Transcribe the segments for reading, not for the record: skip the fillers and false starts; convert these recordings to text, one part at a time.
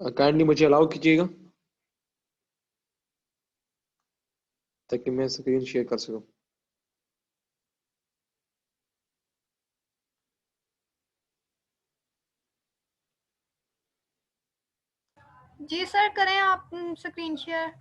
Kindly मुझे allow कीजिएगा ताकि मैं स्क्रीन शेयर कर सकूं। जी सर, करें आप स्क्रीन शेयर।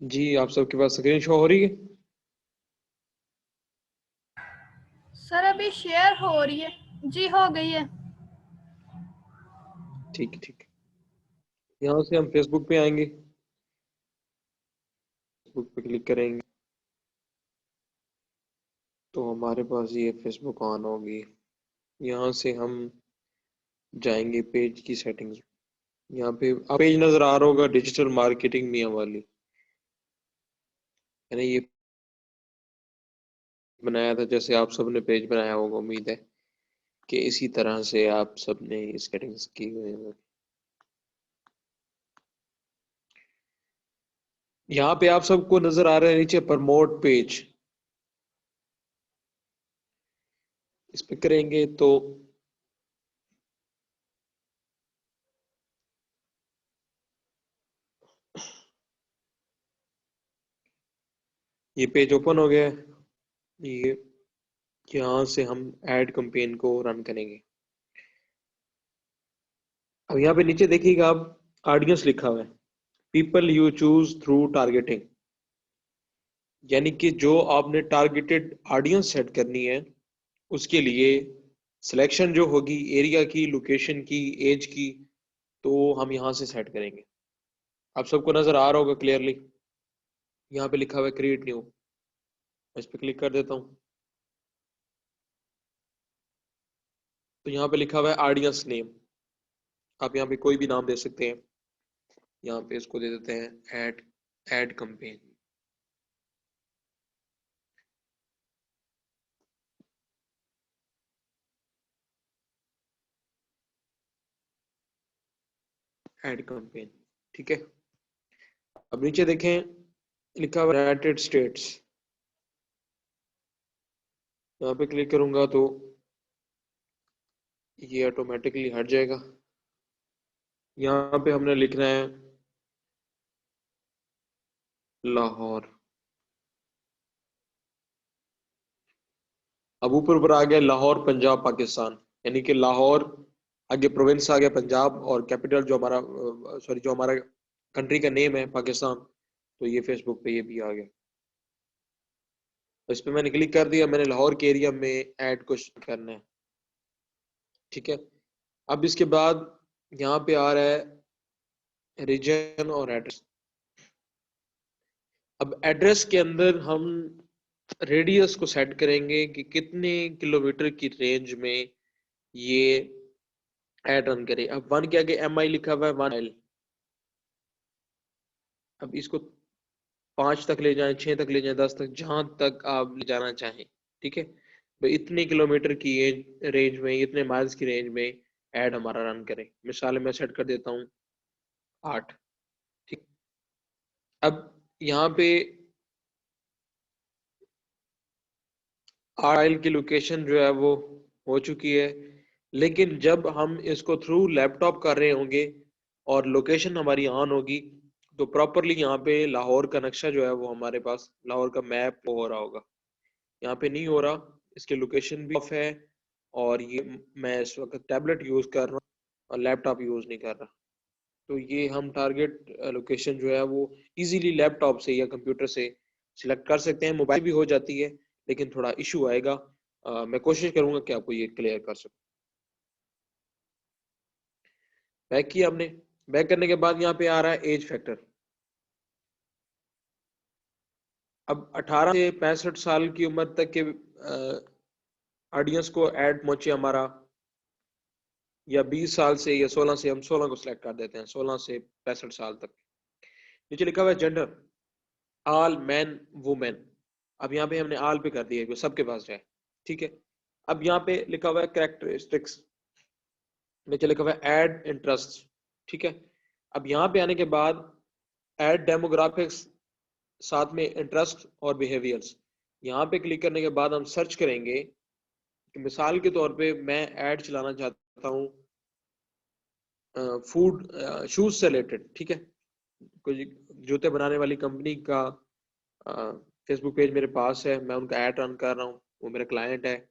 जी आप सबके पास स्क्रीन शो हो रही है? सर अभी शेयर हो रही है। जी हो गई है। ठीक है ठीक है। यहाँ से हम फेसबुक पे आएंगे, फेसबुक पे क्लिक करेंगे तो हमारे पास ये फेसबुक ऑन होगी। यहाँ से हम जाएंगे पेज की सेटिंग्स। यहाँ पे आप पेज नजर आ रहा होगा डिजिटल मार्केटिंग मियाँ वाली, मैंने ये बनाया था जैसे आप सबने पेज बनाया होगा। उम्मीद है कि इसी तरह से आप सबने ये सेटिंग्स की हुई हैं। यहाँ पे आप सबको नजर आ रहा है नीचे प्रमोट पेज, इस पे करेंगे तो ये पेज ओपन हो गया है। ये यहाँ से हम ऐड कैंपेन को रन करेंगे। अब यहाँ पे नीचे देखिएगा आप ऑडियंस लिखा हुआ है, people you choose through targeting, यानी कि जो आपने टारगेटेड ऑडियंस सेट करनी है उसके लिए सिलेक्शन जो होगी एरिया की, लोकेशन की, एज की, तो हम यहाँ से सेट करेंगे। आप सबको नजर आ रहा होगा क्लियरली। यहाँ पे लिखा हुआ है क्रिएट न्यू, इस पे क्लिक कर देता हूँ तो यहाँ पे लिखा हुआ है ऑडियंस नेम। आप यहाँ पे कोई भी नाम दे सकते हैं। यहाँ पे इसको दे देते हैं add add campaign. Add campaign ठीक है। अब नीचे देखें लिखा हुआ यूनाइटेड स्टेट्स, यहाँ पे क्लिक करूंगा तो ये ऑटोमेटिकली हट जाएगा। यहाँ पे हमने लिखना है लाहौर। अब ऊपर ऊपर आ गया लाहौर पंजाब पाकिस्तान, यानी कि लाहौर आगे प्रोविंस आ गया पंजाब, और कैपिटल जो हमारा सॉरी जो हमारा कंट्री का नेम है पाकिस्तान, तो ये फेसबुक पे ये भी आ गया। तो इस पे मैंने क्लिक कर दिया, मैंने लाहौर के एरिया में ऐड को करना है। ठीक है। अब इसके बाद यहाँ पे आ रहा है रीजन और एड्रेस। अब एड्रेस के अंदर हम रेडियस को सेट करेंगे कि कितने किलोमीटर की रेंज में ये ऐड रन करे। अब 1 के आगे MI लिखा हुआ है, 1 माइल। अब इसको 5 तक ले जाएं, 6 तक ले जाएं, 10 तक, जहां तक आप ले जाना चाहें। ठीक है। भाई इतने किलोमीटर की रेंज में, इतने माइल्स की रेंज में ऐड हमारा रन करे। मिसाल मैं सेट कर देता हूँ 8। ठीक। अब यहाँ पे आइल की लोकेशन जो है वो हो चुकी है, लेकिन जब हम इसको थ्रू लैपटॉप कर रहे होंगे और लोकेशन हमारी ऑन होगी तो प्रॉपरली यहाँ पे लाहौर का नक्शा जो है वो हमारे पास, लाहौर का मैप हो रहा होगा। यहाँ पे नहीं हो रहा, इसकी लोकेशन भी ऑफ है, और ये मैं इस वक्त टैबलेट यूज कर रहा हूँ और लैपटॉप यूज नहीं कर रहा। तो ये हम टारगेट लोकेशन जो है वो इजीली लैपटॉप से या कंप्यूटर से सिलेक्ट कर सकते हैं। मोबाइल भी हो जाती है लेकिन थोड़ा इशू आएगा। मैं कोशिश करूंगा कि आपको ये क्लियर कर सकूं। बैक किया हमने। बैक करने के बाद यहाँ पे आ रहा है एज फैक्टर। अब 18 से 65 साल की उम्र तक के ऑडियंस को ऐड पहुंचे हमारा, या 20 साल से या 16 से, हम 16 को सिलेक्ट कर देते हैं, 16 से 65 साल तक। नीचे लिखा हुआ है जेंडर, ऑल मैन वुमेन। अब यहाँ पे हमने ऑल पे कर दिया है, सबके पास जाए। ठीक है। अब यहाँ पे लिखा हुआ है कैरेक्टरिस्टिक्स, नीचे लिखा हुआ है ऐड इंटरेस्ट। ठीक है। अब यहाँ पे आने के बाद ऐड डेमोग्राफिक्स, साथ में इंटरेस्ट और बिहेवियर्स। यहाँ पे क्लिक करने के बाद हम सर्च करेंगे कि मिसाल के तौर पे मैं ऐड चलाना चाहता हूँ फूड शूज से रिलेटेड, ठीक है। कोई जूते बनाने वाली कंपनी का फेसबुक पेज मेरे पास है, मैं उनका ऐड रन कर रहा हूँ, वो मेरा क्लाइंट है।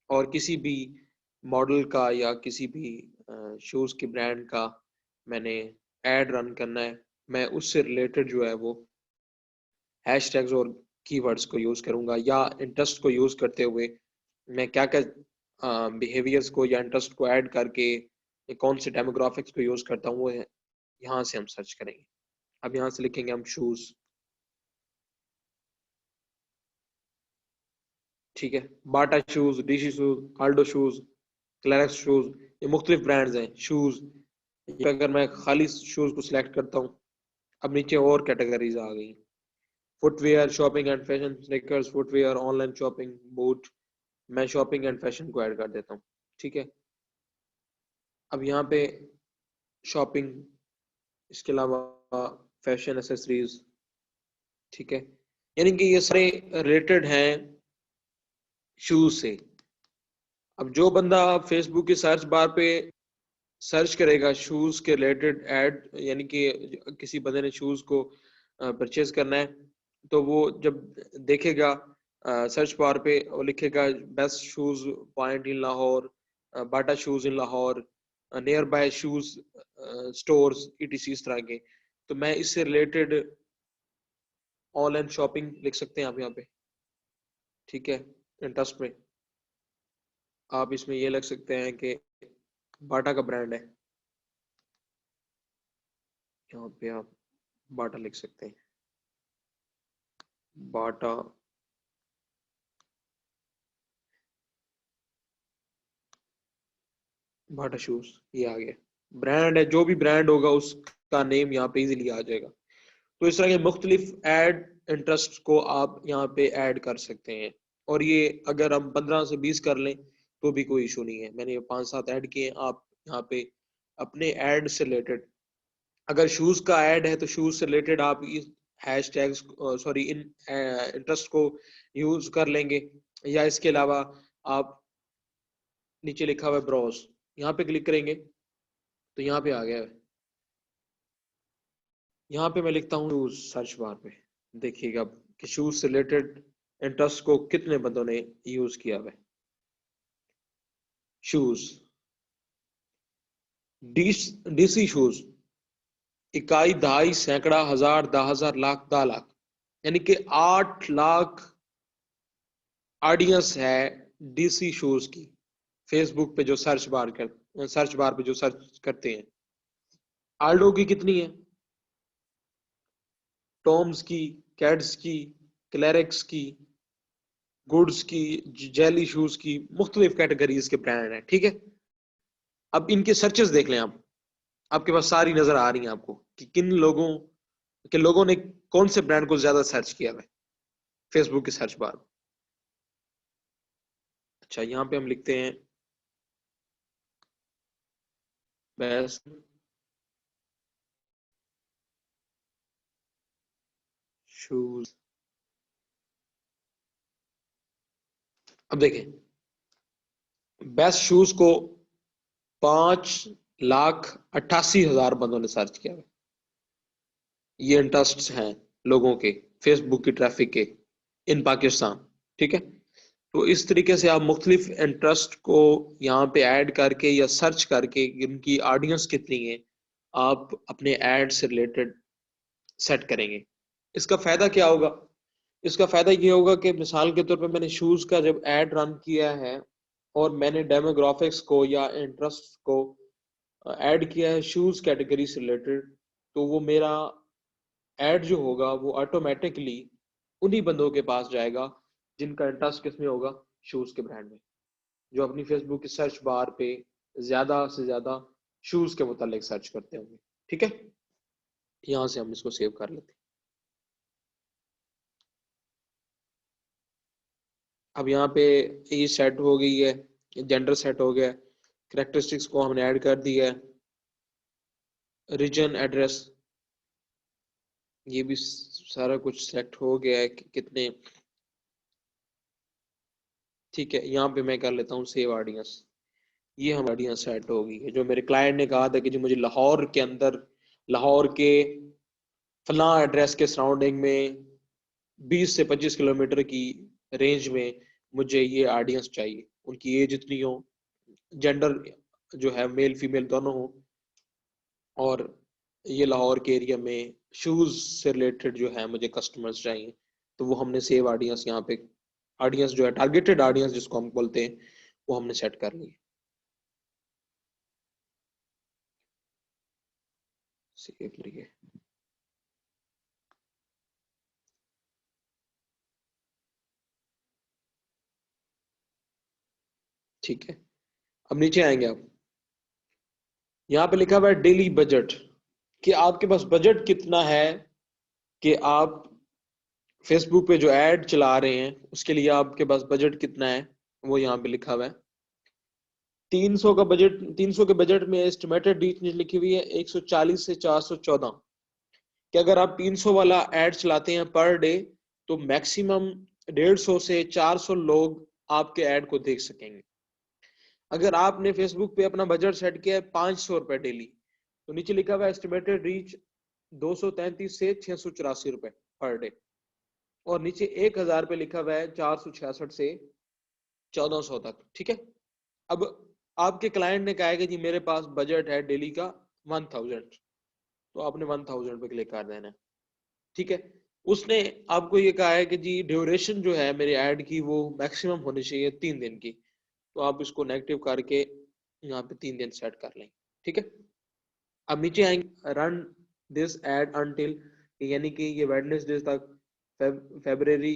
और किसी भी मॉडल का या किसी भी शूज की ब्रांड का मैंने ऐड रन करना है, मैं उससे रिलेटेड जो है वो हैशटैग्स और कीवर्ड्स को यूज करूंगा, या इंटरेस्ट को यूज करते हुए मैं क्या क्या बिहेवियर्स को या इंटरेस्ट को ऐड करके कौन से डेमोग्राफिक्स को यूज करता हूँ, वो यहाँ से हम सर्च करेंगे। अब यहाँ से लिखेंगे हम शूज, ठीक है। Bata shoes, DC shoes, Aldo shoes, Clarks shoes, ये मुख्तलिफ ब्रांड्स हैं शूज। अगर मैं खाली शूज को सिलेक्ट करता हूँ, अब नीचे और कैटेगरीज आ गई। Footwear, shopping and fashion, sneakers, footwear, online shopping, boot. मैं शॉपिंग एंड फैशन को ऐड कर देता हूँ, ठीक है। अब यहाँ पे शॉपिंग, इसके अलावा फैशन एसेसरीज, ठीक है। यानी कि ये सारे रिलेटेड हैं शूज से। अब जो बंदा फेसबुक की सर्च बार पे सर्च करेगा शूज के रिलेटेड ऐड, यानी कि किसी बंदे ने शूज को परचेज करना है, तो वो जब देखेगा सर्च बार पे वो लिखेगा best shoes point in Lahore, Bata shoes in Lahore, near by shoes stores, etc, इस तरह के। तो मैं इससे रिलेटेड ऑनलाइन शॉपिंग लिख सकते हैं आप यहाँ पे, ठीक है। इंटरेस्ट में आप इसमें ये लिख सकते हैं कि बाटा का ब्रांड है, यहाँ पे आप बाटा लिख सकते हैं, बाटा। बाटा शूज, ये आ गया ब्रांड है। जो भी ब्रांड होगा उसका नेम यहाँ पे इजीली आ जाएगा। तो इस तरह के मुख्तलिफ एड इंटरेस्ट को आप यहाँ पे ऐड कर सकते हैं। और ये अगर हम 15 से 20 कर लें तो भी कोई इशू नहीं है। मैंने ये 5-7 ऐड किए, आप यहाँ पे अपने ऐड से रिलेटेड, अगर शूज का ऐड है तो शूज से रिलेटेड आप इस हैश टैग्स, सॉरी, इन इंटरेस्ट को यूज कर लेंगे। या इसके अलावा आप नीचे लिखा हुआ है ब्राउज, यहाँ पे क्लिक करेंगे तो यहाँ पे आ गया है। यहाँ पे मैं लिखता हूँ शूज सर्च बार पे, देखिएगा कि शूज से रिलेटेड इंटरेस्ट को कितने बंदों ने यूज किया है। शूज, डीसी शूज, इकाई, दहाई, सैकड़ा, हजार, 10,000, लाख, 10 लाख, यानी कि 8 लाख ऑडियंस है डीसी शूज की फेसबुक पे, जो सर्च बार पे जो सर्च करते हैं। आल्डो की कितनी है, टॉम्स की, कैड्स की, क्लैरिक्स की, गुड्स की, जेली शूज की, मुख्तलिफ कैटेगरीज के ब्रांड हैं, ठीक है। अब इनके सर्चेस देख लें आप, आपके पास सारी नजर आ रही हैं आपको कि किन लोगों ने कौन से ब्रांड को ज्यादा सर्च किया है फेसबुक की सर्च बार। अच्छा, यहाँ पे हम लिखते हैं बेस्ट शूज। अब देखें, बेस्ट शूज को 5,88,000 बंदों ने सर्च किया है। ये इंटरेस्ट हैं लोगों के फेसबुक की ट्रैफिक के इन पाकिस्तान, ठीक है। तो इस तरीके से आप मुख्तलिफ इंटरेस्ट को यहाँ पे ऐड करके या सर्च करके इनकी ऑडियंस कितनी है आप अपने ऐड से रिलेटेड सेट करेंगे। इसका फायदा क्या होगा? इसका फायदा ये होगा कि मिसाल के तौर पे मैंने शूज का जब ऐड रन किया है और मैंने डेमोग्राफिक्स को या इंटरेस्ट को ऐड किया है शूज कैटेगरी से रिलेटेड, तो वो मेरा ऐड जो होगा वो ऑटोमेटिकली उन्हीं बंदों के पास जाएगा जिनका इंटरेस्ट किसमें होगा, शूज के ब्रांड में, जो अपनी फेसबुक की सर्च बार पे ज्यादा से ज्यादा शूज के मुतालिक सर्च करते होंगे, ठीक है। यहाँ से हम इसको सेव कर लेते हैं। अब यहाँ पे एज सेट हो गई है, जेंडर सेट हो गया, करेक्टरिस्टिक्स को हमने ऐड कर दिया है, रीजन एड्रेस ये भी सारा कुछ सेलेक्ट हो गया है कि कितने। ठीक है, यहाँ पे मैं कर लेता हूँ सेव ऑडियंस। ये हमारी ऑडियंस सेट हो गई है। जो मेरे क्लाइंट ने कहा था कि जो मुझे लाहौर के अंदर, लाहौर के फलां एड्रेस के सराउंडिंग में 20 से 25 किलोमीटर की रेंज में मुझे ये ऑडियंस चाहिए, उनकी एज इतनी हो, जेंडर जो है मेल फीमेल दोनों हो, और ये लाहौर के एरिया में शूज से रिलेटेड जो है मुझे कस्टमर्स चाहिए। तो वो हमने सेव ऑडियंस यहाँ पे, ऑडियंस जो है टारगेटेड ऑडियंस जिसको हम बोलते हैं, वो हमने सेट कर ली। सेव लिए। ठीक है, अब नीचे आएंगे आप। यहाँ पे लिखा हुआ है डेली बजट, कि आपके पास बजट कितना है कि आप फेसबुक पे जो एड चला रहे हैं उसके लिए आपके पास बजट कितना है, वो यहाँ पे लिखा हुआ है। 300 का बजट, 300 के बजट में एस्टिमेटेड रीच लिखी हुई है 140 से 414, कि अगर आप 300 वाला एड चलाते हैं पर डे तो मैक्सिमम 150 से 400 लोग आपके एड को देख सकेंगे। अगर आपने फेसबुक पे अपना बजट सेट किया है 500 रुपए डेली, तो नीचे लिखा हुआ है एस्टिमेटेड रीच 233 से 684 रुपए पर डे, और नीचे 1000 पे लिखा हुआ है 466 से 1400 तक। ठीक है, अब आपके क्लाइंट ने कहा है कि जी मेरे पास बजट है डेली का 1000, तो आपने 1000 पे क्लिक कर देना है। ठीक है, उसने आपको ये कहा है कि जी ड्यूरेशन जो है मेरे ऐड की वो मैक्सिमम होनी चाहिए 3 दिन की, तो आप इसको नेगेटिव करके यहाँ पे 3 दिन सेट कर लें। ठीक है, अब नीचे आएंगे रन दिस एड अनटिल, यानी कि ये वेडनेसडे तक, फेब्रवरी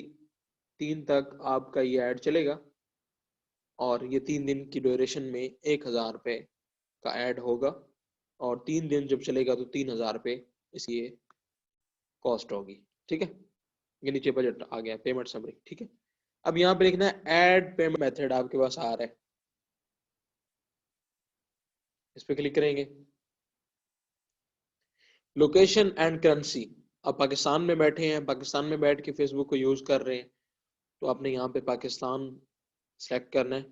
3 तक आपका ये ऐड चलेगा, और ये 3 दिन की ड्यूरेशन में 1000 रुपये का ऐड होगा, और 3 दिन जब चलेगा तो 3000 रुपये इसकी कॉस्ट होगी। ठीक है, ये नीचे बजट आ गया, पेमेंट समरी। ठीक है, अब यहाँ पे लिखना है ऐड पेमेंट मेथड, आपके पास आ रहा है, इस पे क्लिक करेंगे। लोकेशन एंड करेंसी, आप पाकिस्तान में बैठे हैं, पाकिस्तान में बैठ के फेसबुक को यूज कर रहे हैं, तो आपने यहाँ पे पाकिस्तान सेलेक्ट करना है।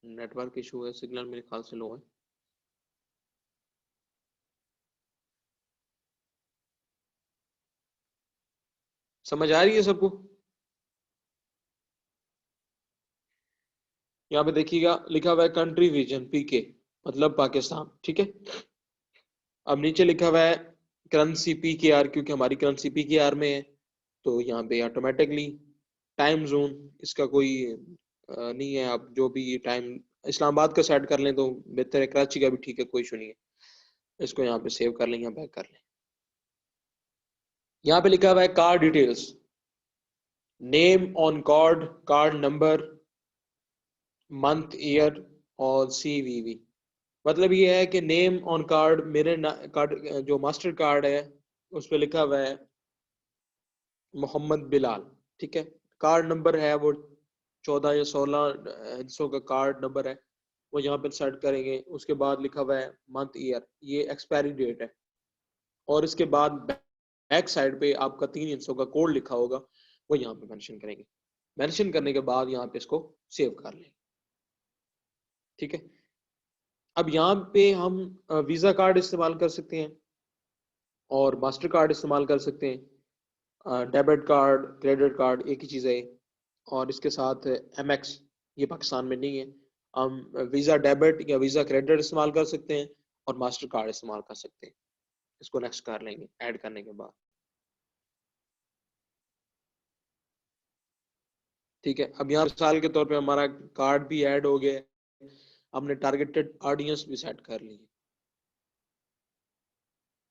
नेटवर्क इशू है, सिग्नल मेरे ख्याल से लो है। समझ आ रही है सबको? यहाँ पे देखिएगा लिखा हुआ है कंट्री रीजन पीके, मतलब पाकिस्तान। ठीक है, अब नीचे लिखा हुआ है करेंसी पीकेआर, क्योंकि हमारी करेंसी पीकेआर में है, तो यहाँ पे ऑटोमेटिकली टाइम जोन इसका कोई नहीं है, आप जो भी टाइम इस्लामाबाद का सेट कर लें तो बेहतर है, कराची का भी ठीक है, कोई इशू नहीं है। इसको यहाँ पे सेव कर लें या बैक कर लें। यहाँ पे लिखा हुआ है card details, name on card, card number, month, year और सीवीवी। मतलब ये है कि नेम ऑन कार्ड, मेरे कार्ड जो मास्टर कार्ड है उस पर लिखा हुआ है मोहम्मद बिलाल। ठीक है, कार्ड नंबर है वो 14 या 16 हिस्सों का कार्ड नंबर है, वो यहाँ पर सेट करेंगे। उसके बाद लिखा हुआ है मंथ, ईयर, ये एक्सपायरी डेट है, और इसके बाद बैक साइड पे आपका 3 हिस्सों का कोड लिखा होगा, वो यहाँ पे मेंशन करेंगे। मेंशन करने के बाद यहाँ पे इसको सेव कर लें। ठीक है, अब यहाँ पे हम वीज़ा कार्ड इस्तेमाल कर सकते हैं और मास्टर कार्ड इस्तेमाल कर सकते हैं। डेबिट कार्ड, क्रेडिट कार्ड एक ही चीज़ है, और इसके साथ एमएक्स, ये पाकिस्तान में नहीं है। हम वीज़ा डेबिट या वीज़ा क्रेडिट इस्तेमाल कर सकते हैं और मास्टर कार्ड इस्तेमाल कर सकते हैं। इसको नेक्स्ट कर लेंगे ऐड करने के बाद। ठीक है, अब यहाँ मिसाल के तौर पे हमारा कार्ड भी ऐड हो गया, हमने टारगेटेड ऑडियंस भी सेट कर ली।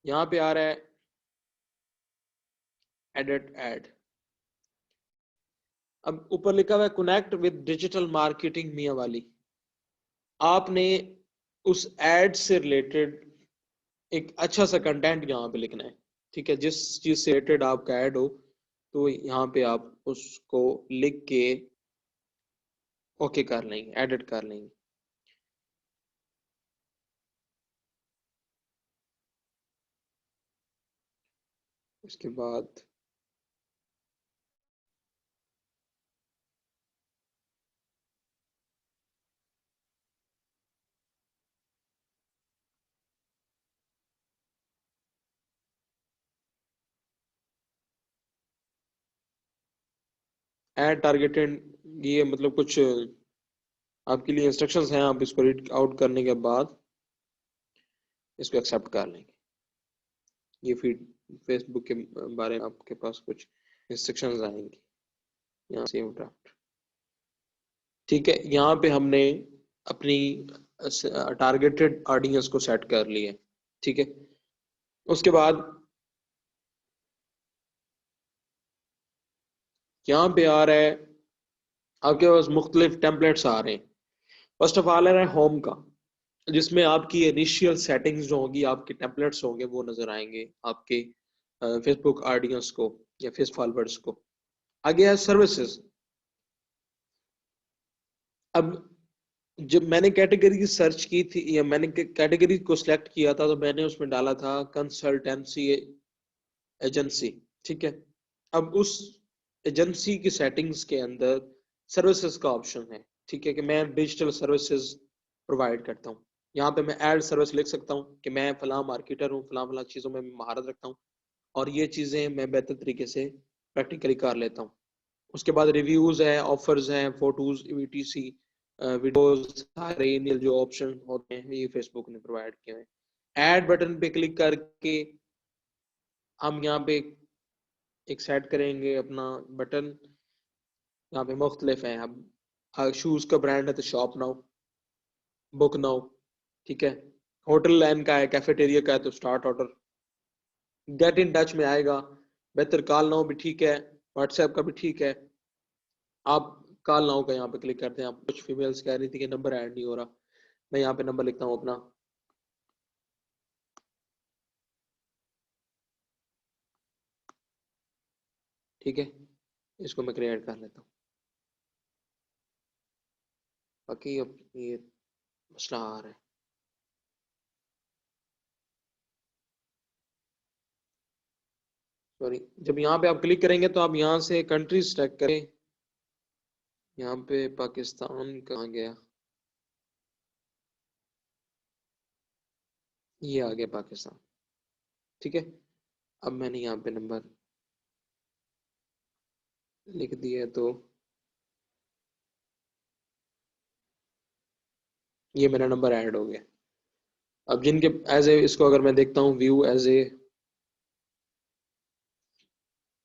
यहाँ पे आ रहा है एडिट ऐड, अब ऊपर लिखा हुआ है कनेक्ट विद डिजिटल मार्केटिंग मियां वाली। आपने उस एड से रिलेटेड एक अच्छा सा कंटेंट यहाँ पे लिखना है। ठीक है, जिस चीज से रिलेटेड आपका ऐड हो, तो यहाँ पे आप उसको लिख के ओके कर लेंगे, एडिट कर लेंगे। इसके बाद एड टारगेटेड, ये मतलब कुछ आपके लिए इंस्ट्रक्शंस हैं, आप इसको रीड आउट करने के बाद इसको एक्सेप्ट कर लेंगे। ये फीड फेसबुक के बारे में आपके पास कुछ इंस्ट्रक्शंस आएंगी, यहाँ सेव ड्राफ्ट। ठीक है, यहाँ पे हमने अपनी टारगेटेड ऑडियंस को सेट कर लिया। ठीक है, उसके बाद यहाँ पे आ रहा है आपके पास मुख्तलिफ टेम्पलेट्स आ रहे हैं। फर्स्ट ऑफ ऑल आ रहा है होम का, जिसमें आपकी इनिशियल सेटिंग्स जो होंगी, आपके टेम्पलेट्स होंगे, वो नजर आएंगे आपके फेसबुक ऑडियंस को या फेस फॉलोअर्स को। आगे है सर्विसेज। अब जब मैंने कैटेगरी सर्च की थी या मैंने कैटेगरी को सिलेक्ट किया था, तो मैंने उसमें डाला था कंसल्टेंसी एजेंसी। ठीक है, अब उस एजेंसी की सेटिंग्स के अंदर सर्विसेज का ऑप्शन है। ठीक है, कि मैं डिजिटल सर्विसेज प्रोवाइड करता हूँ। यहाँ पे मैं ऐड सर्विस लिख सकता हूँ कि मैं फलां मार्केटर हूँ, फलां फलां चीज़ों में महारत रखता हूँ और ये चीज़ें मैं बेहतर तरीके से प्रैक्टिकली कर लेता हूँ। उसके बाद रिव्यूज है, ऑफर्स हैं, फोटोज, वीटीसी, वीडियोस, सारे ईमेल जो ऑप्शन होते हैं ये फेसबुक ने प्रोवाइड किए हैं। ऐड बटन पे क्लिक करके हम यहाँ पे एक सेट करेंगे अपना बटन। यहाँ पे मुख्तलिफ हैं। अब शूज का ब्रांड है तो शॉप नाउ, बुक नाउ। ठीक है, होटल लाइन का है, कैफेटेरिया का है तो start order. Get in touch में आएगा, बेहतर कॉल नाउ भी ठीक है, व्हाट्सएप का भी ठीक है। आप कॉल नाउ का यहाँ पे क्लिक करते हैं। आप कुछ फीमेल्स कह रही थी कि नंबर ऐड नहीं हो रहा, मैं यहाँ पे नंबर लिखता हूँ अपना। ठीक है, इसको मैं क्रिएट कर लेता हूँ। बाकी अब ये मसला आ रहा है, सॉरी। जब यहाँ पे आप क्लिक करेंगे तो आप यहाँ से कंट्री सेलेक्ट करें। यहाँ पे पाकिस्तान कहाँ गया, ये आ गया पाकिस्तान। ठीक है, अब मैंने यहाँ पे नंबर लिख दिया तो ये मेरा नंबर ऐड हो गया। अब जिनके एज ए, इसको अगर मैं देखता हूँ व्यू एज ए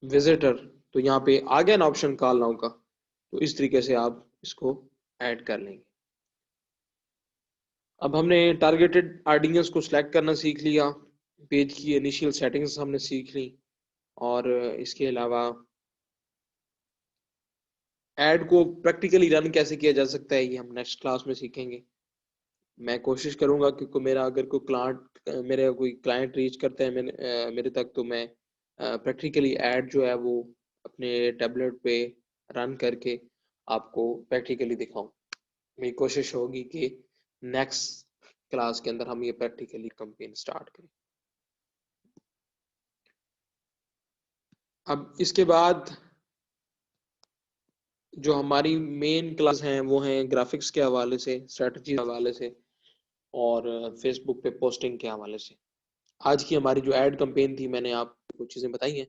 विजिटर, तो यहाँ पे आ गया ना ऑप्शन कॉल नाउ का। तो इस तरीके से आप इसको ऐड कर लेंगे। अब हमने टारगेटेड ऑडियंस को सिलेक्ट करना सीख लिया, पेज की इनिशियल सेटिंग्स हमने सीख ली, और इसके अलावा ऐड को प्रैक्टिकली रन कैसे किया जा सकता है ये हम नेक्स्ट क्लास में सीखेंगे। मैं कोशिश करूंगा क्योंकि मेरा अगर कोई क्लाइंट रीच करता है मेरे तक, तो मैं प्रैक्टिकली ऐड जो है वो अपने टैबलेट पे रन करके आपको प्रैक्टिकली दिखाऊं। मेरी कोशिश होगी कि नेक्स्ट क्लास के अंदर हम ये प्रैक्टिकली कैंपेन स्टार्ट करें। अब इसके बाद जो हमारी मेन क्लास हैं वो हैं ग्राफिक्स के हवाले से, स्ट्रेटजी के हवाले से, और फेसबुक पे पोस्टिंग के हवाले से। आज की हमारी जो एड कैंपेन थी, मैंने आपको कुछ चीज़ें बताई हैं।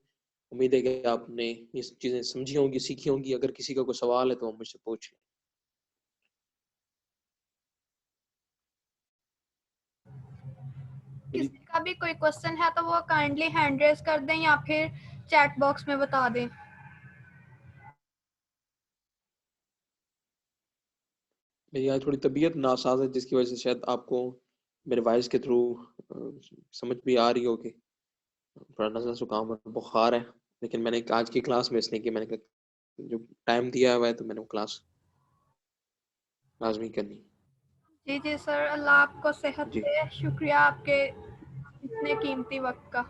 उम्मीद है कि आपने ये चीज़ें समझी होंगी, सीखी होंगी। अगर किसी का कोई सवाल है तो हम मुझसे पूछ लें। किसी का भी कोई क्वेश्चन है तो वो काइंडली हैंड रेज कर दें या फिर चैट बॉक्स में बता दें। मेरी आज थोड़ी तबीयत नासाज है, जिसकी वजह से शायद आपको मेरे वॉइस के थ्रू समझ भी आ रही होगी। थोड़ा नज़ला जुकाम और बुखार है, लेकिन मैंने आज की क्लास मिस नहीं की। मैंने कहा जो टाइम दिया हुआ है तो मैंने वो क्लास लाजमी करनी। जी जी सर, अल्लाह आपको सेहत जी दे। शुक्रिया आपके इतने कीमती वक्त का।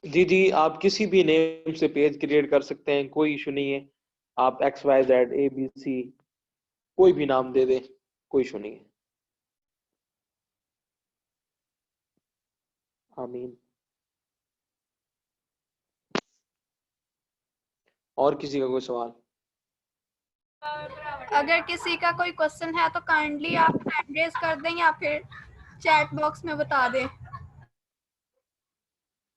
जी जी, आप किसी भी नेम से पेज क्रिएट कर सकते हैं, कोई इशू नहीं है। आप XYZ ABC कोई भी नाम दे दे, कोई इशू नहीं है। आमीन। और किसी का कोई सवाल? अगर किसी का कोई क्वेश्चन है तो काइंडली आप हैंड रेज कर दें या फिर चैट बॉक्स में बता दें।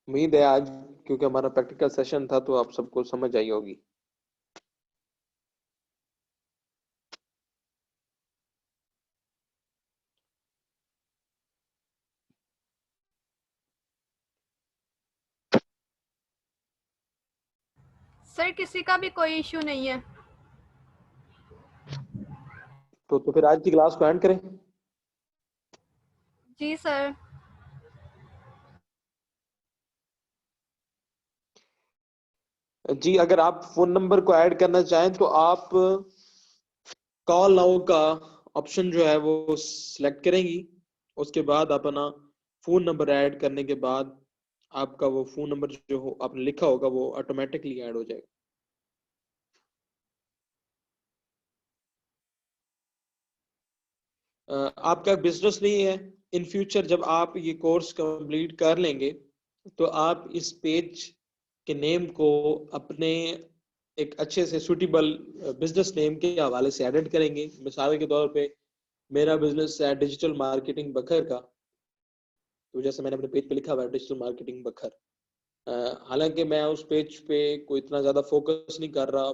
उम्मीद है आज क्योंकि हमारा प्रैक्टिकल सेशन था तो आप सबको समझ आई होगी। सर किसी का भी कोई इशू नहीं है। तो फिर आज की क्लास को एंड करें। जी सर। जी, अगर आप फोन नंबर को ऐड करना चाहें तो आप कॉल नाउ का ऑप्शन जो है वो सिलेक्ट करेंगी। उसके बाद अपना फोन नंबर ऐड करने के बाद आपका वो फोन नंबर जो हो आपने लिखा होगा वो ऑटोमेटिकली ऐड हो जाएगा। आपका बिजनेस नहीं है, इन फ्यूचर जब आप ये कोर्स कंप्लीट कर लेंगे तो आप इस पेज के नेम को अपने एक अच्छे से सूटेबल बिजनेस नेम के हवाले से एडिट करेंगे। मिसाल के तौर पे मेरा बिजनेस है डिजिटल मार्केटिंग बखर का, तो जैसे मैंने अपने पेज पे लिखा हुआ है डिजिटल मार्केटिंग बखर। हालांकि मैं उस पेज पे कोई इतना ज़्यादा फोकस नहीं कर रहा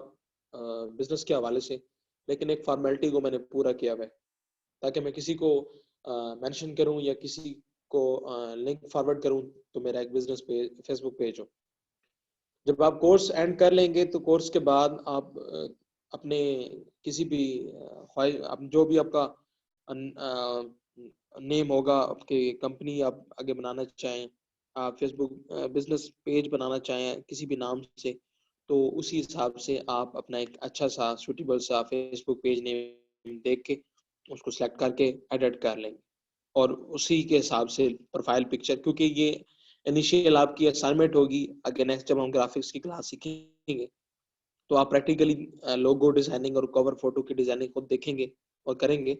बिजनेस के हवाले से, लेकिन एक फॉर्मेलिटी को मैंने पूरा किया हुआ है ताकि मैं किसी को मेंशन करूं या किसी को लिंक फॉरवर्ड करूं तो मेरा एक बिजनेस पेज फेसबुक पेज हो। जब आप कोर्स एंड कर लेंगे तो कोर्स के बाद आप अपने किसी भी जो भी आपका नेम होगा, आपके कंपनी आप आगे बनाना चाहें, आप फेसबुक बिजनेस पेज बनाना चाहें किसी भी नाम से, तो उसी हिसाब से आप अपना एक अच्छा सा सूटेबल सा फेसबुक पेज नेम देख के उसको सिलेक्ट करके एडिट कर लेंगे और उसी के हिसाब से प्रोफाइल पिक्चर, क्योंकि ये इनिशियल आपकी असाइनमेंट होगी। आगे नेक्स्ट जब हम ग्राफिक्स की क्लास सीखेंगे तो आप प्रैक्टिकली लोगो डिजाइनिंग और कवर फोटो की डिजाइनिंग खुद देखेंगे और करेंगे।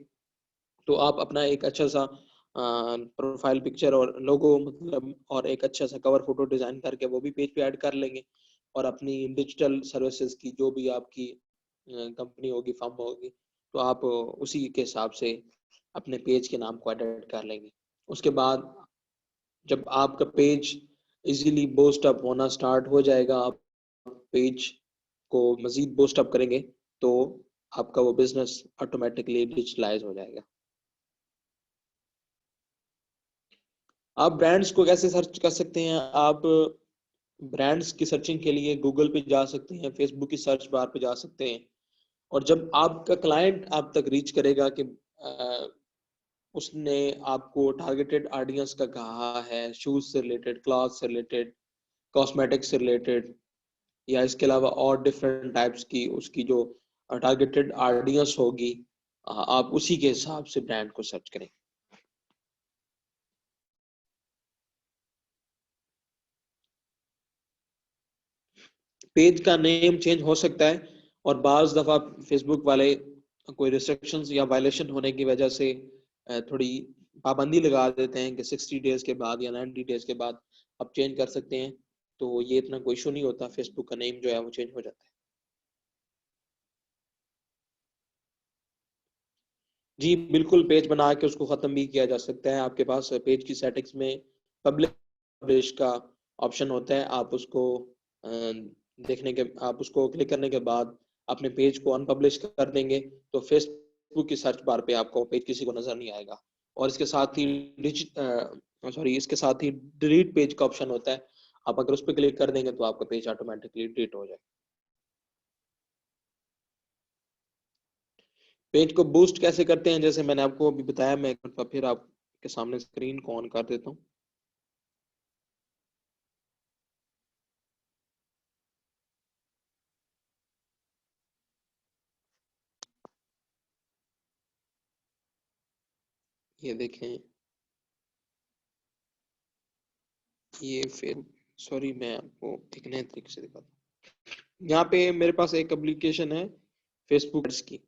तो आप अपना एक अच्छा सा प्रोफाइल पिक्चर और लोगो मतलब और एक अच्छा सा कवर फोटो डिजाइन करके वो भी पेज पे ऐड कर लेंगे और अपनी डिजिटल सर्विसेज की जो भी आपकी कंपनी होगी, फर्म होगी, तो आप उसी के हिसाब से अपने पेज के नाम को एडिट कर लेंगे। उसके बाद जब आपका पेज इजीली बूस्ट अप होना स्टार्ट हो जाएगा, आप पेज को मजीद बूस्ट अप करेंगे तो आपका वो बिजनेस ऑटोमेटिकली डिजिटलाइज हो जाएगा। आप ब्रांड्स को कैसे सर्च कर सकते हैं? आप ब्रांड्स की सर्चिंग के लिए गूगल पे जा सकते हैं, फेसबुक की सर्च बार पे जा सकते हैं, और जब आपका क्लाइंट आप तक रीच करेगा कि उसने आपको टारगेटेड ऑडियंस का कहा है शूज से रिलेटेड, क्लॉथ से रिलेटेड, कॉस्मेटिक्स से रिलेटेड, या इसके अलावा और डिफरेंट टाइप्स की उसकी जो टारगेटेड ऑडियंस होगी, आप उसी के हिसाब से ब्रांड को सर्च करें। पेज का नेम चेंज हो सकता है और बाज दफा फेसबुक वाले कोई रिस्ट्रिक्शंस या वायलेशन होने की वजह से थोड़ी पाबंदी लगा देते हैं कि 60 डेज के बाद या 90 डेज के बाद आप चेंज कर सकते हैं। तो ये इतना कोई इशू नहीं होता, फेसबुक का नेम जो है वो चेंज हो जाता है। जी बिल्कुल, पेज बना के उसको ख़त्म भी किया जा सकता है। आपके पास पेज की सेटिंग्स में पब्लिश का ऑप्शन होता है, आप उसको आप उसको क्लिक करने के बाद अपने पेज को अनपब्लिश कर देंगे तो फेसबुक की सर्च बार पे आपको पेज किसी को नजर नहीं आएगा। और इसके साथ ही डिलीट पेज का ऑप्शन होता है, आप अगर उस पर क्लिक कर देंगे तो आपका पेज ऑटोमेटिकली डिलीट हो जाएगा। पेज को बूस्ट कैसे करते हैं, जैसे मैंने आपको अभी बताया, मैं एक बार फिर आपके सामने स्क्रीन को ऑन कर देता हूँ। ये देखें, ये फिर सॉरी मैं आपको एक नए तरीके से दिखाता हूँ। यहाँ पे मेरे पास एक एप्लीकेशन है फेसबुक की,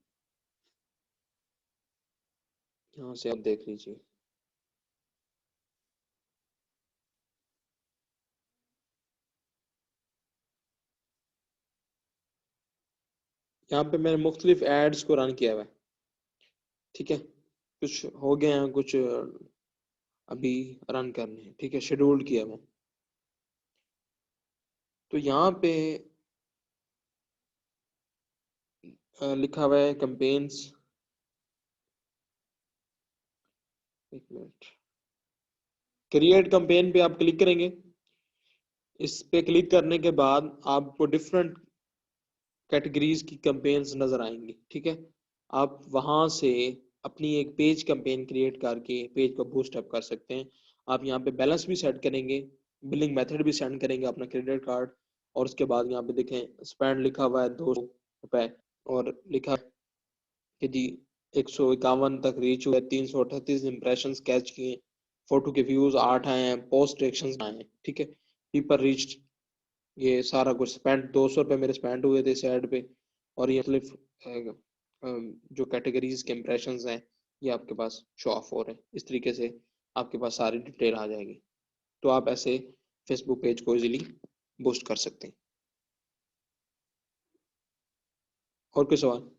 यहाँ से आप देख लीजिए। यहाँ पे मैंने मुख्तलिफ एड्स को रन किया हुआ है, ठीक है। कुछ हो गए हैं, कुछ अभी रन करने हैं, ठीक है, शेड्यूल्ड किया हुआ है। तो यहाँ पे लिखा हुआ है कैंपेन्स, एक मिनट, क्रिएट कैंपेन पे आप क्लिक करेंगे। इस पे क्लिक करने के बाद आपको डिफरेंट कैटेगरीज की कैंपेन्स नजर आएंगी, ठीक है। आप वहां से अपनी एक पेज कैंपेन क्रिएट करके पेज को बूस्ट अप कर सकते हैं। आप यहाँ पे बैलेंस भी सेट करेंगे, बिलिंग मेथड भी सेंड करेंगे अपना क्रेडिट कार्ड, और उसके बाद यहाँ पे देखें स्पेंड लिखा हुआ है 200 रुपए, और लिखा है कि जी 151 तक रीच हुए, 338 इंप्रेशन कैच किए, फोटो के व्यूज 8 आए हैं, पोस्ट रिएक्शंस आए हैं, ठीक है। पीपल रीच्ड, ये सारा कुछ स्पेंड 200 रुपये मेरे स्पेंड हुए थे इस ऐड पे। और ये मतलब जो कैटेगरीज के इंप्रेशंस हैं ये आपके पास शो ऑफ हो रहे हैं। इस तरीके से आपके पास सारी डिटेल आ जाएगी। तो आप ऐसे फेसबुक पेज को इजीली बूस्ट कर सकते हैं। और कोई सवाल?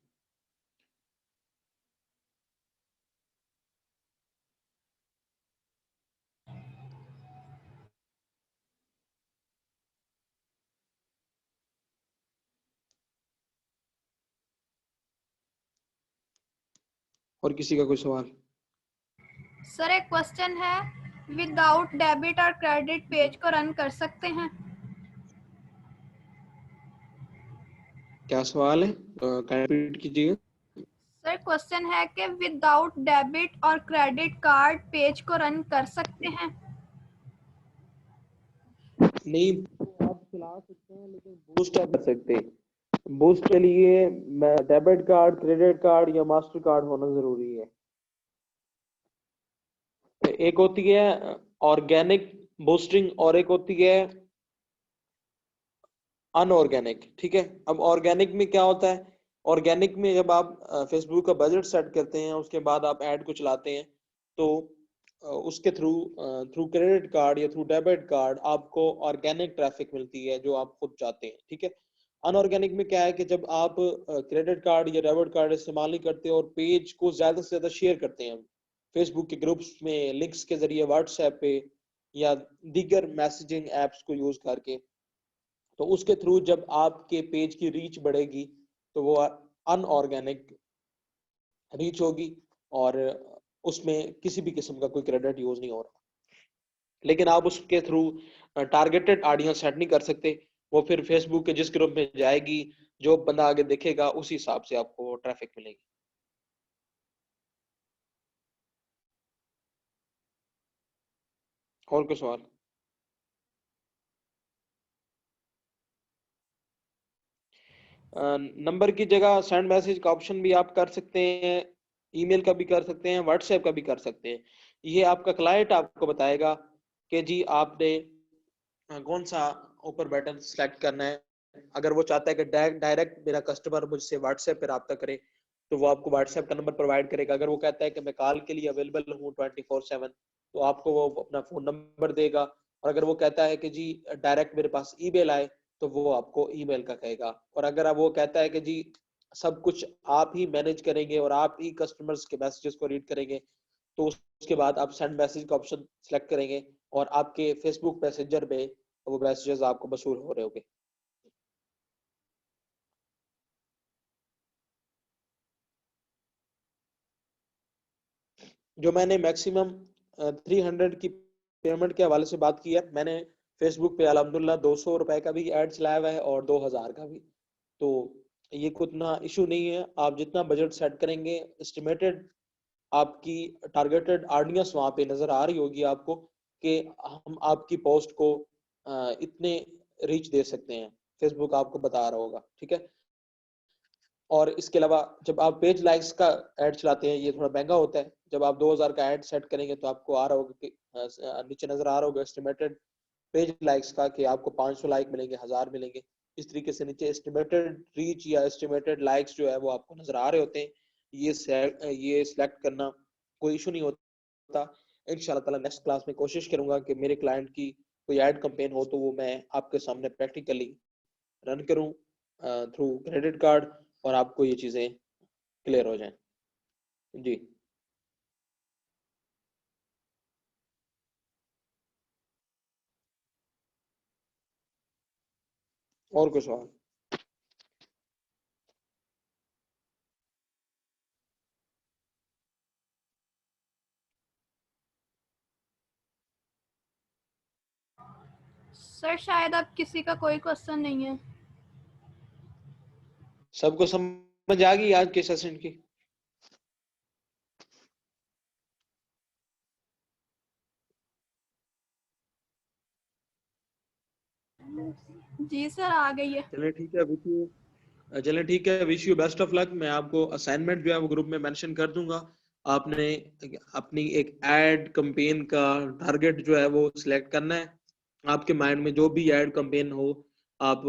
और किसी का कोई सवाल? सर एक क्वेश्चन है, विदाउट डेबिट और क्रेडिट पेज को रन कर सकते हैं? क्या सवाल है, रिपीट कीजिएगा। सर क्वेश्चन है कि विदाउट डेबिट और क्रेडिट कार्ड पेज को रन कर सकते हैं? नहीं, आप चला सकते हैं लेकिन बूस्ट आप कर सकते हैं। बूस्ट के लिए डेबिट कार्ड, क्रेडिट कार्ड या मास्टर कार्ड होना जरूरी है। एक होती है ऑर्गेनिक बूस्टिंग और एक होती है अनऑर्गेनिक, ठीक है। अब ऑर्गेनिक में क्या होता है, ऑर्गेनिक में जब आप फेसबुक का बजट सेट करते हैं उसके बाद आप ऐड को चलाते हैं, तो उसके थ्रू थ्रू क्रेडिट कार्ड या थ्रू डेबिट कार्ड आपको ऑर्गेनिक ट्रैफिक मिलती है जो आप खुद चाहते हैं, ठीक है। अनऑर्गेनिक में क्या है कि जब आप क्रेडिट कार्ड या डेबिट कार्ड इस्तेमाल नहीं करते और पेज को ज्यादा से ज्यादा शेयर करते हैं फेसबुक के ग्रुप्स में, लिंक्स के जरिए, व्हाट्सएप पे या दीगर मैसेजिंग एप्स को यूज करके, तो उसके थ्रू जब आपके पेज की रीच बढ़ेगी तो वो अनऑर्गेनिक रीच होगी और उसमें किसी भी किस्म का कोई क्रेडिट यूज नहीं हो रहा। लेकिन आप उसके थ्रू टारगेटेड ऑडियंस सेट नहीं कर सकते। वो फिर फेसबुक के जिस ग्रुप में जाएगी, जो बंदा आगे देखेगा उसी हिसाब से आपको ट्रैफिक मिलेगी। और कोई सवाल? नंबर की जगह सेंड मैसेज का ऑप्शन भी आप कर सकते हैं, ईमेल का भी कर सकते हैं, व्हाट्सएप का भी कर सकते हैं। ये आपका क्लाइंट आपको बताएगा कि जी आपने कौन सा ऊपर बटन सेलेक्ट करना है। अगर वो चाहता है कि डायरेक्ट मेरा कस्टमर मुझसे व्हाट्सएप पे रब्ता करे तो वो आपको व्हाट्सएप का नंबर प्रोवाइड करेगा। अगर वो कहता है कि मैं कॉल के लिए अवेलेबल हूँ 24/7 तो आपको वो अपना फोन नंबर देगा। और अगर वो कहता है कि जी डायरेक्ट मेरे पास ईमेल आए तो वो आपको ईमेल का कहेगा। और अगर अब वो कहता है कि जी सब कुछ आप ही मैनेज करेंगे और आप ही कस्टमर्स के मैसेजेस को रीड करेंगे तो उसके बाद आप सेंड मैसेज का ऑप्शन सेलेक्ट करेंगे और आपके फेसबुक मैसेंजर पे वो मैसेजेस आपको मसूल हो रहे होंगे। जो मैंने मैक्सिमम 300 की पेमेंट के हवाले से बात की है, मैंने फेसबुक पे अल्हम्दुलिल्लाह 200 रुपए का भी एड चलाया हुआ है और 2000 का भी। तो ये कोई इतना इशू नहीं है। आप जितना बजट सेट करेंगे, एस्टिमेटेड आपकी टारगेटेड ऑडियंस वहां पे नजर आ रही होगी आपको कि हम आपकी पोस्ट को इतने रीच दे सकते हैं, फेसबुक आपको बता रहा होगा, ठीक है। और इसके अलावा जब आप पेज लाइक्स का ऐड चलाते हैं, ये थोड़ा महंगा होता है। जब आप 2000 का ऐड सेट करेंगे तो आपको आ रहा होगा कि नीचे नजर आ रहा होगा एस्टिमेटेड पेज लाइक्स का कि आपको 500 लाइक मिलेंगे, 1000 मिलेंगे। इस तरीके से नीचे एस्टिमेटेड रीच या एस्टिमेटेड लाइक्स जो है वो आपको नजर आ रहे होते हैं। ये सिलेक्ट करना कोई इशू नहीं होता। इंशाल्लाह ताला नेक्स्ट क्लास में कोशिश करूंगा कि मेरे क्लाइंट की कोई ऐड कैंपेन हो तो वो मैं आपके सामने प्रैक्टिकली रन करूं थ्रू क्रेडिट कार्ड और आपको ये चीजें क्लियर हो जाएं। जी और कुछ सवाल? सर शायद अब किसी का कोई क्वेश्चन नहीं है। सबको समझ आ गई आज के सेशन की? जी सर आ गई है। चलिए ठीक है, चलिए ठीक है, wish you best of luck. मैं आपको असाइनमेंट जो है वो ग्रुप में मेंशन कर दूंगा। आपने अपनी एक एड कैंपेन का टारगेट जो है वो सिलेक्ट करना है। आपके माइंड में जो भी एड कैंपेन हो, आप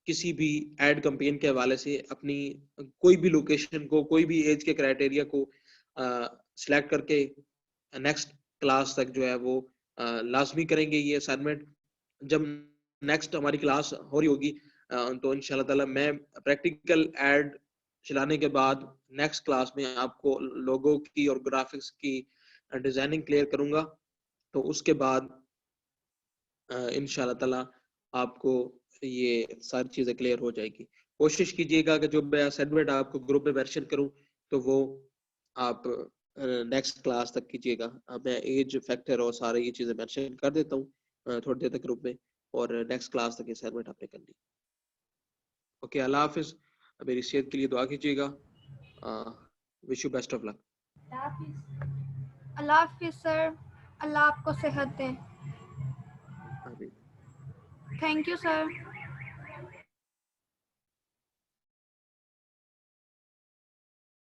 किसी भी एड कैंपेन के हवाले से अपनी कोई भी लोकेशन को, कोई भी एज के क्राइटेरिया को सिलेक्ट करके नेक्स्ट क्लास तक जो है वो लाजमी करेंगे ये असाइनमेंट। जब नेक्स्ट हमारी क्लास हो रही होगी तो इंशाल्लाह ताला मैं प्रैक्टिकल एड चलाने के बाद नेक्स्ट क्लास में आपको लोगो की और ग्राफिक्स की डिजाइनिंग क्लियर करूंगा। तो उसके बाद इंशाल्लाह ताला आपको ये सारी चीजें क्लियर हो जाएगी। कोशिश कीजिएगा कि जो मैं असाइनमेंट आपको ग्रुप में मेंशन करूं तो वो आप नेक्स्ट क्लास तक कीजिएगा। मैं एज फैक्टर और सारी ये चीजें मेंशन कर देता हूँ थोड़ी देर तक ग्रुप में, और नेक्स्ट क्लास तक असाइनमेंट आपने करनी। ओके, अल्लाह हाफिज। मेरी सेहत के लिए दुआ कीजिएगा। Wish you best of luck. अल्लाह हाफिज सर, अल्लाह आपको सेहत दे। आमीन। Thank you sir.